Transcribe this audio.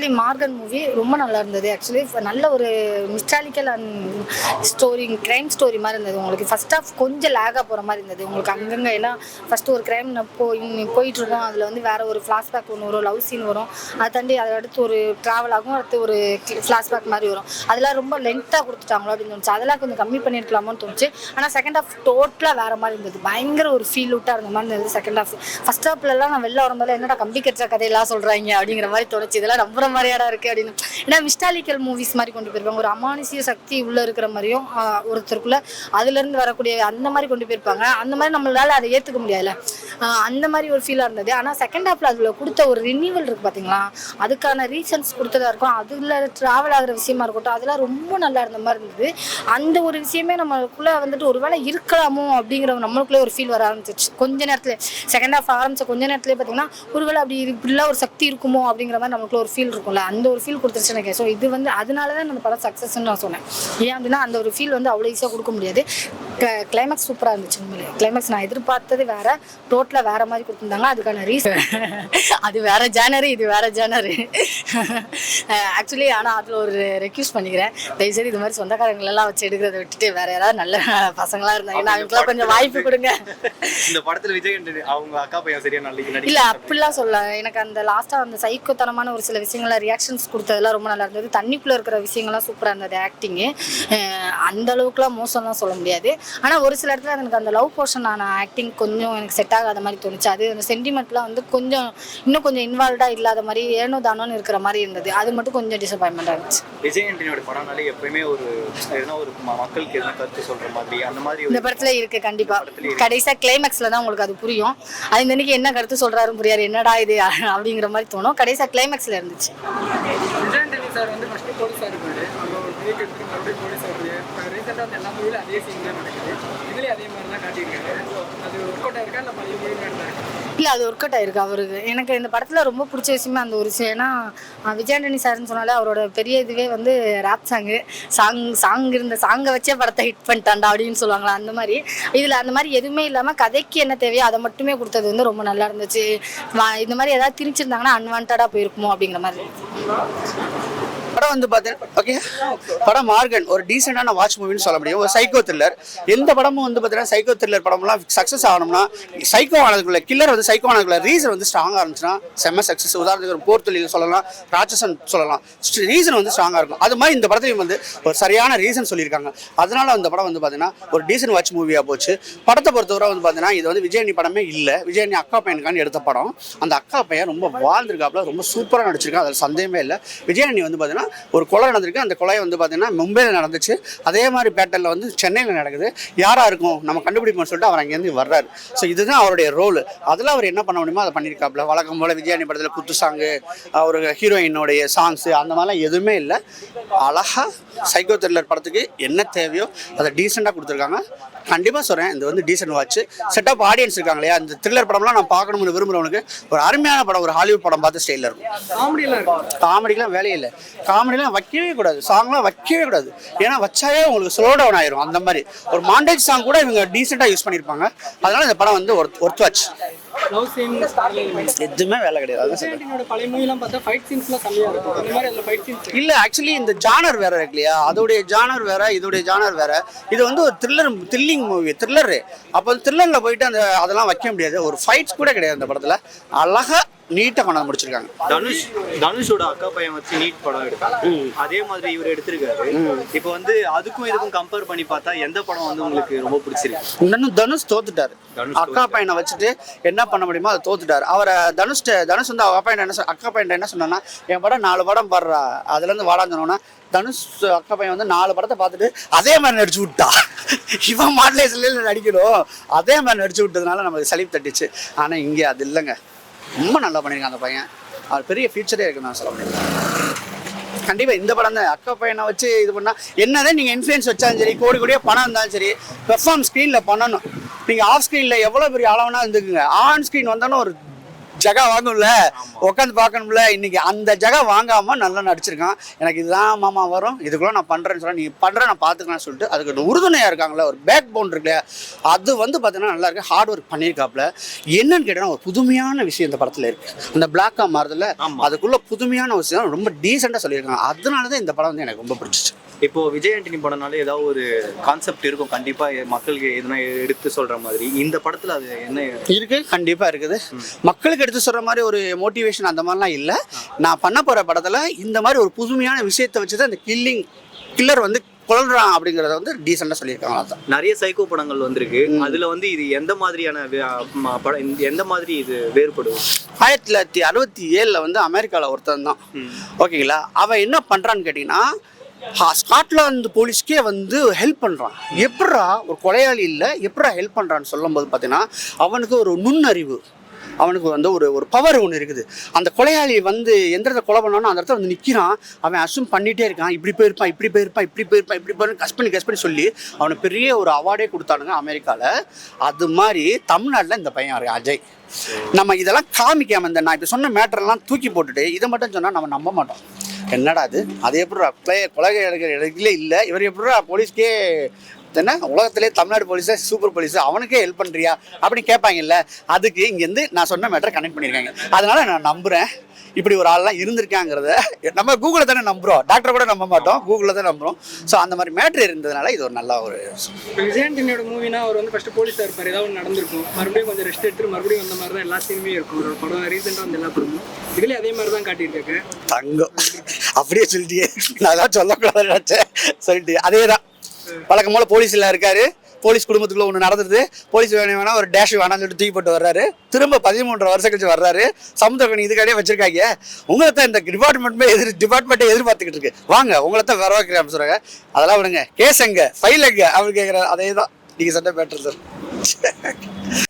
Actually Morgan movie ரொம்ப நல்லா இருந்தது. ஆக்சுவலி நல்ல ஒரு மிஸ்டாலிக்கல் அண்ட் ஸ்டோரி, கிரைம் ஸ்டோரி மாதிரி இருந்தது. உங்களுக்கு ஃபர்ஸ்ட் ஆஃப் கொஞ்சம் லேகாக போகிற மாதிரி இருந்தது. உங்களுக்கு அங்கங்கே எல்லாம் ஃபஸ்ட்டு ஒரு கிரைம் போயிட்டுருக்கோம், அதில் வந்து வேறு ஒரு ஃப்ளாஷ்பேக் ஒன்று வரும், லவ் சீன் வரும், அதை தாண்டி அதை அடுத்து ஒரு ட்ராவல் ஆகும், அடுத்து ஒரு ஃப்ளாஷ்பேக் மாதிரி வரும். அதெல்லாம் ரொம்ப லென்த்தாக கொடுத்துட்டாங்களோ அப்படின்னு தோணுச்சு. அதெல்லாம் கொஞ்சம் கம்மி பண்ணியிருக்கலாமோன்னு தோணுச்சு. ஆனால் செகண்ட் ஆஃப் டோட்டலாக வேறு மாதிரி இருந்தது. பயங்கர ஒரு ஃபீல் அவுட்டாக இருந்த மாதிரி இருந்தது செகண்ட் ஆஃப். ஃபர்ஸ்ட் ஆஃப்லலாம் நான் வெளில வரும்போது என்னடா கம்பி கட்டுற கதையெல்லாம் சொல்கிறாங்க அப்படிங்கிற மாதிரி தோணுச்சு. இதெல்லாம் நம்புற மாதிரியாடா இருக்குது அப்படின்னு. ஏன்னா மிஸ்டாலிக்கல் மூவிஸ் மாதிரி கொண்டு போயிருப்பாங்க. ஒரு அமானுஷிய சக்தி உள்ளே இருக்கிற மாதிரியும் ஒருத்தருக்குள்ளே அதுலேருந்து வரக்கூடிய அந்த மாதிரி கொண்டு போயிருப்பாங்க. அந்த மாதிரி நம்மளால் அதை ஏற்றுக்க முடியாதுல்ல, அந்த மாதிரி ஒரு ஃபீலாக இருந்தது. ஆனால் செகண்ட் ஹாஃபில் அதில் கொடுத்த ஒரு ரினியூவல் இருக்குது பார்த்தீங்களா, அதுக்கான ரீசன்ஸ் கொடுத்ததா இருக்கும், அதில் ட்ராவல் ஆகிற விஷயமா இருக்கட்டும், அதெல்லாம் ரொம்ப நல்லா இருந்த மாதிரி இருந்தது. அந்த ஒரு விஷயமே நம்மளுக்குள்ளே வந்துட்டு ஒரு வேளை இருக்கலாமோ அப்படிங்கிற நம்மளுக்குள்ளே ஒரு ஃபீல் வர ஆரம்பிச்சிச்சு. கொஞ்ச நேரத்தில் செகண்ட் ஹாஃப் ஆரம்பித்த கொஞ்ச நேரத்துலேயே பார்த்தீங்கன்னா ஒருவேளை அப்படி இப்படிலாம் ஒரு சக்தி இருக்குமோ அப்படிங்கிற மாதிரி நமக்குள்ள ஒரு ஃபீல் இருக்கும்ல, அந்த ஒரு ஃபீல் கொடுத்துருச்சு எனக்கு. ஸோ இது வந்து அதனால தான் அந்த படம் சக்ஸஸ்ன்னு நான் சொன்னேன். ஏன் அப்படின்னா அந்த ஒரு ஃபீல் வந்து அவ்வளோ ஈஸியாக கொடுக்க முடியாது. கிளைமேக்ஸ் சூப்பராக இருந்துச்சு. உண்மையிலே கிளைமேக்ஸ் நான் எதிர்பார்த்தது வேறு, டோட்டலாக வேறு மாதிரி கொடுத்துருந்தாங்க. அதுக்கான ரீசன் அது வேறு ஜேனரு, இது வேறு ஜேனரு ஆக்சுவலி. ஆனால் அதில் ஒரு ரெக்யூஸ் பண்ணிக்கிறேன், தயவுசெய்து இது மாதிரி சொந்தக்காரங்களெல்லாம் வச்சு எடுக்கிறத விட்டுட்டு வேறு யாராவது நல்ல பசங்களாக இருந்தாங்கன்னா அவங்களுக்குலாம் கொஞ்சம் வாய்ப்பு கொடுங்க. இந்த படத்தில் விஜய் அவங்க அக்கா பையன் சரியா இல்லை அப்படிலாம் சொல்ல. எனக்கு அந்த லாஸ்ட்டாக அந்த சைக்கோத்தனமான ஒரு சில விஷயங்கள்லாம் ரியாக்ஷன்ஸ் கொடுத்ததெல்லாம் ரொம்ப நல்லா இருந்தது. தண்ணிக்குள்ளே இருக்கிற விஷயங்கள்லாம் சூப்பராக இருந்தது. ஆக்டிங்கு அந்த அளவுக்குலாம் மோசம்லாம் சொல்ல முடியாது. ஆனால் ஒரு சில இடத்துல எனக்கு அந்த லவ் போர்ஷன் ஆன ஆக்டிங் கொஞ்சம் எனக்கு செட் ஆகாத மாதிரி தோணுச்சு. அது அந்த சென்டிமெண்ட்லாம் வந்து இன்னும் கொஞ்சம் இன்வால்வ்டாக இல்லாத மாதிரி ஏனோ தானோன்னு இருக்கிற மாதிரி இருந்தது. அது மட்டும் கொஞ்சம் டிசப்பாயின்மெண்ட்டாக இருந்துச்சு. விஜய் ஆண்டனியோட படம்னாலே எப்பயுமே ஒரு மக்களுக்கு எதுனா கருத்து சொல்கிற மாதிரி அந்த மாதிரி இந்த படத்தில் இருக்குது. கண்டிப்பாக கடைசியாக கிளைமேக்ஸில் தான் உங்களுக்கு அது புரியும். அது இந்த அன்றைக்கி என்ன கருத்து சொல்கிறாருன்னு புரியாது, என்னடா இது அப்படிங்கிற மாதிரி தோணும். கடைசியாக கிளைமேக்ஸில் இருந்துச்சு. விஜய் ஆண்டனி சார் வந்து ஃபஸ்ட்டு போலீஸாக இருப்பாரு, அப்புறம் ஒரு பிரேக் எடுத்து மறுபடியும் போலீஸ் ஆகுது. இப்போ ரீசெண்டாக அந்த எல்லா மூவிலும் அதே சீன் தான் நடக்குது. இதுலேயும் அதே மாதிரி தான் காட்டியிருக்காரு. அது ஒர்க் அவுட் ஆயிருக்கா இல்லை பழைய மூவி இல்லை, அது ஒர்க் அவுட் ஆயிருக்கு அவருக்கு. எனக்கு இந்த படத்தில் ரொம்ப பிடிச்ச விஷயமே அந்த ஒரு விஷயம். ஏன்னா விஜய் ஆண்டனி சார்னு சொன்னாலே அவரோட பெரிய இதுவே வந்து ரேப் சாங் இருந்த சாங்கை வச்சே படத்தை ஹிட் பண்ணிட்டாண்டா அப்படின்னு சொல்லுவாங்களா, அந்த மாதிரி. இதில் அந்த மாதிரி எதுவுமே இல்லாமல் கதைக்கு என்ன தேவையோ அதை மட்டுமே கொடுத்தது வந்து ரொம்ப நல்லா இருந்துச்சு. இந்த மாதிரி ஏதாவது திணிச்சிருந்தாங்கன்னா அன்வான்டாக போயிருக்குமோ அப்படிங்கிற மாதிரி. படம் வந்து பார்த்தேன் ஓகே. படம் மார்கன் ஒரு டீசெண்டான வாட்ச் மூவின்னு சொல்ல முடியும். ஒரு சைக்கோ த்ரில்லர். எந்த படமும் வந்து பார்த்தீங்கன்னா சைக்கோ த்ரில்லர் படம்லாம் சக்ஸஸ் ஆகணும்னா சைக்கோ ஆனதுக்குள்ள கில்லர் வந்து சைக்கோ ஆனதுக்குள்ள ரீசன் வந்து ஸ்ட்ராங்காக இருந்துச்சுன்னா செம்ம சக்ஸஸ். உதாரணத்துக்கு ஒரு போர் தொழில் சொல்லலாம், ராட்சசன் சொல்லலாம், ரீசன் வந்து ஸ்ட்ராங்காக இருக்கும். அது மாதிரி இந்த படத்தையும் வந்து ஒரு சரியான ரீசன் சொல்லியிருக்காங்க. அதனால அந்த படம் வந்து பார்த்தீங்கன்னா ஒரு டீசென்ட் வாட்ச் மூவியாக போச்சு. படத்தை பொறுத்தவரை வந்து பார்த்தீங்கன்னா இது வந்து விஜய் படமே இல்லை, விஜய் அக்கா பையனுக்கான எடுத்த படம். அந்த அக்கா பையன் ரொம்ப வாழ்ந்திருக்காப்புல, ரொம்ப சூப்பராக நடிச்சிருக்கான், அதில் சந்தேகமே இல்லை. விஜய் வந்து பார்த்தீங்கன்னா ஒரு கொலை நடந்திருக்கு. அந்த கொலை வந்து பார்த்தீங்கன்னா மும்பையில் நடந்துச்சு. அதே மாதிரி பேட்டர்ல வந்து சென்னையில் நடக்குது. யாராக இருக்கும் நம்ம கண்டுபிடிப்போம்னு சொல்லிட்டு அவர் அங்கேருந்து வர்றாரு. ஸோ இதுதான் அவருடைய ரோல். அதில் அவர் என்ன பண்ண முடியுமோ அதை பண்ணியிருக்காப்புல. வழக்கம் போல் விஜயானி படத்தில் குத்து சாங்கு, ஒரு ஹீரோயினுடைய சாங்ஸு அந்த மாதிரிலாம் எதுவுமே இல்லை. அழகாக சைக்கோ த்ரில்லர் படத்துக்கு என்ன தேவையோ அதை டீசெண்டாக கொடுத்துருக்காங்க. கண்டிப்பாக சொல்கிறேன், இது வந்து decent watch. Set of audience இருக்காங்க இல்லையா, இந்த த்ரில்லர் படம்லாம் நான் பார்க்கணும்னு விரும்புகிறவனுக்கு ஒரு அருமையான படம், ஒரு ஹாலிவுட் படம் பார்த்து ஸ்டைலில் இருக்கும். காமெடிலாம் வேலையே இல்லை, காமெடிலாம் வைக்கவே கூடாது, சாங்லாம் வைக்கவே கூடாது. ஏன்னா வச்சாவே உங்களுக்கு ஸ்லோ டவுன் ஆயிரும். அந்த மாதிரி ஒரு மாண்டேஜ் சாங் கூட இவங்க டீசெண்டாக யூஸ் பண்ணியிருப்பாங்க. அதனால இந்த படம் வந்து ஒர்த் வாட்ச். எதுவுமே வேலை கிடையாது. இல்ல ஆக்சுவலி இந்த ஜானர் வேற இருக்கு இல்லையா, அதோடைய ஜானர் வேற, இதோடைய ஜானர் வேற. இது வந்து ஒரு த்ரில்லிங் மூவி, த்ரில்லரு. அப்போ த்ரில்லர்ல போயிட்டு அதெல்லாம் வைக்க முடியாது. ஒரு ஃபைட்ஸ் கூட கிடையாது அந்த படத்துல. அழகா நீட்டா கொண்டாந்து முடிச்சிருக்காங்க. தனுஷோட அக்கா பையன் வச்சு நீட் படம் எடுத்தாங்க, அதே மாதிரி இவர் எடுத்திருக்காரு. இப்போ வந்து அதுக்கும் இதுக்கும் கம்பேர் பண்ணி பார்த்தா எந்த படம் வந்து உங்களுக்கு ரொம்ப பிடிச்சிருக்கு? தனுஷ் தோத்துட்டாரு. அக்கா பையனை வச்சுட்டு என்ன பண்ண முடியுமோ அதை தோத்துட்டாரு. அவரை தனுஷ் வந்து அக்கா பையன் என்ன சொன்னா, என் படம் 4 படம் பாடுறா, அதுல இருந்து வாடான்னு சொன்னோன்னா தனுஷ் அக்கா பையன் வந்து 4 படத்தை பார்த்துட்டு அதே மாதிரி நடிச்சு விட்டா. இவன் மாடலேஸ்ல நடிக்கணும், அதே மாதிரி நடிச்சு விட்டதுனால நமக்கு சலிப்பு தட்டிச்சு. ஆனா இங்கே அது இல்லைங்க, ரொம்ப நல்லா பண்ணியிருக்கான் அந்த பையன். அவர் பெரிய ஃபியூச்சரே இருக்குன்னு நான் சொல்ல முடியும். கண்டிப்பாக இந்த படம் தான். அக்கா பையனை வச்சு இது பண்ணால் என்னதான் நீங்கள் இன்ஃப்ளூயன்ஸ் வச்சாலும் சரி, கோடி கோடியாக பணம் இருந்தாலும் சரி, பெர்ஃபார்ம் ஸ்க்ரீனில் பண்ணணும். நீங்கள் ஆஃப் ஸ்க்ரீனில் எவ்வளோ பெரிய அளவுனா இருந்துக்குங்க, ஆன் ஸ்க்ரீன் வந்தாலும் ஒரு ஜகா வாங்கும்ல, உட்காந்து பார்க்கணும்ல. இன்னைக்கு அந்த ஜகா வாங்காம நல்லா நடிச்சிருக்கான். எனக்கு இதுதான் மாமா வரும், இதுக்குள்ள நான் பண்றேன்னு சொல்ல, நீ பண்ற நான் பாத்துக்கலாம்னு சொல்லிட்டு அதுக்கு உறுதுணையா இருக்காங்களே, ஒரு பேக் போன் இருக்கு இல்லையா, அது வந்து பார்த்தீங்கன்னா நல்லா இருக்கு. ஹார்ட் ஒர்க் பண்ணியிருக்காப்புல. என்னன்னு கேட்டா ஒரு புதுமையான விஷயம் இந்த படத்துல இருக்கு. அந்த பிளாக்கா மாறுதுல, அதுக்குள்ள புதுமையான விஷயம் ரொம்ப டீசெண்டா சொல்லியிருக்காங்க. அதனாலதான் இந்த படம் வந்து எனக்கு ரொம்ப பிடிச்சிச்சு. இப்போ விஜய் ஆண்டனி படம்னாலே ஏதாவது ஒரு கான்செப்ட் இருக்கும் கண்டிப்பா, மக்களுக்கு எதனா எடுத்து சொல்ற மாதிரி. இந்த படத்துல அது என்ன இருக்கு? கண்டிப்பா இருக்குது. மக்களுக்கு எடுத்து சொல்ற மாதிரி ஒரு மோட்டிவேஷன் அந்த மாதிரிலாம் இல்லை. நான் பண்ண போற படத்துல இந்த மாதிரி ஒரு புதுமையான விஷயத்தை வச்சுதான் இந்த கில்லர் வந்து கொள்றான் அப்படிங்கறத வந்து டீசெண்டா சொல்லியிருக்காங்க. அதான் நிறைய சைக்கோ படங்கள் வந்திருக்கு. அதுல வந்து இது எந்த மாதிரியான படம், எந்த மாதிரி இது வேறுபடும்? 1967 வந்து அமெரிக்காவில் ஒருத்தன் தான், ஓகேங்களா. அவன் என்ன பண்றான்னு கேட்டீங்கன்னா, ஸ்காட்லாந்து போலீஸ்க்கே வந்து ஹெல்ப் பண்ணுறான். எப்படா ஒரு கொலையாளி இல்லை, எப்படா ஹெல்ப் பண்ணுறான்னு சொல்லும் போது பார்த்தீங்கன்னா, அவனுக்கு ஒரு நுண்ணறிவு, அவனுக்கு வந்து ஒரு பவர் ஒன்று இருக்குது. அந்த கொலையாளி வந்து எந்த இடத்துல கொலை பண்ணானோ அந்த இடத்துல வந்து நிற்கிறான். அவன் அஸ்யூம் பண்ணிகிட்டே இருக்கான், இப்படி போயிருப்பான், இப்படி போயிருப்பான், இப்படி போயிருப்பான், இப்படி போயிருப்பான், கஸ் பண்ணி சொல்லி அவனுக்கு பெரிய ஒரு அவார்டே கொடுத்தானுங்க அமெரிக்காவில். அது மாதிரி தமிழ்நாட்டில் இந்த பையன் இருக்கு அஜய். நம்ம இதெல்லாம் காமிக்காம இந்த நான் இப்போ சொன்ன மேட்டர்லாம் தூக்கி போட்டுட்டு இதை மட்டும் சொன்னால் நம்ம நம்ப மாட்டோம். என்னடா அது எப்படா கொலைகை எடுக்கிற இடத்துல இல்லை, இவர் எப்படா போலீஸ்க்கே என்ன உலகத்திலே தமிழ்நாடு போலீஸை சூப்பர் போலீஸ் அவனுக்கே ஹெல்ப் பண்ணுறியா அப்படின்னு கேட்பாங்கல்ல. அதுக்கு இங்கேருந்து நான் சொன்ன மேட்டரை கனெக்ட் பண்ணியிருக்காங்க. அதனால நான் நம்புகிறேன் இப்படி ஒரு ஆள்லாம் இருந்திருக்காங்கிறத. நம்ம கூகுளில் தானே நம்புகிறோம், டாக்டரை கூட நம்ப மாட்டோம், கூகுளில் தான் நம்புகிறோம். ஸோ அந்த மாதிரி மேட்ரு இருந்ததுனால இது ஒரு நல்ல ஒரு விஜய் ஆண்டனியோட மூவினா அவர் வந்து ஃபர்ஸ்ட் போலீஸாக இருப்பார், ஏதாவது ஒன்று நடந்திருக்கும், மறுபடியும் கொஞ்சம் ரெஸ்ட் எடுத்துட்டு மறுபடியும் வந்த மாதிரி தான் எல்லா சீனுமே இருக்கும். ஒரு படம் ரீசெண்டாக வந்து எல்லா படமும் இதுலேயே அதே மாதிரி தான் காட்டியிருக்காங்க. தங்கம் அப்படியே சொல்லிட்டியே, நான் தான் சொல்லக்கூடாதுன்னு நினச்சேன், சொல்லிட்டு அதே தான். வழக்கம் போல போலீஸில் இருக்காரு, போலீஸ் குடும்பத்துக்குள்ள ஒன்று நடந்துருது, போலீஸ் வேணா ஒரு டேஷ் வேணாம்னு சொல்லிட்டு தூக்கி போட்டு வர்றாரு, திரும்ப 13 வருஷம் கழிச்சு வர்றாரு. சமுத்திரக்கணி இதுக்காடியே வச்சிருக்காங்க, உங்களை தான் இந்த டிபார்ட்மெண்ட்டை எதிர்பார்த்துக்கிட்டு இருக்கு, வாங்க உங்களை தான் வர வைக்கிறேன் சொல்றாங்க. அதெல்லாம் விடுங்க, கேஸ் எங்க, ஃபைல் எங்க அப்படின்னு கேட்குறாரு. அதே தான் நீங்கள் சொன்ன பேட்டர் சார்.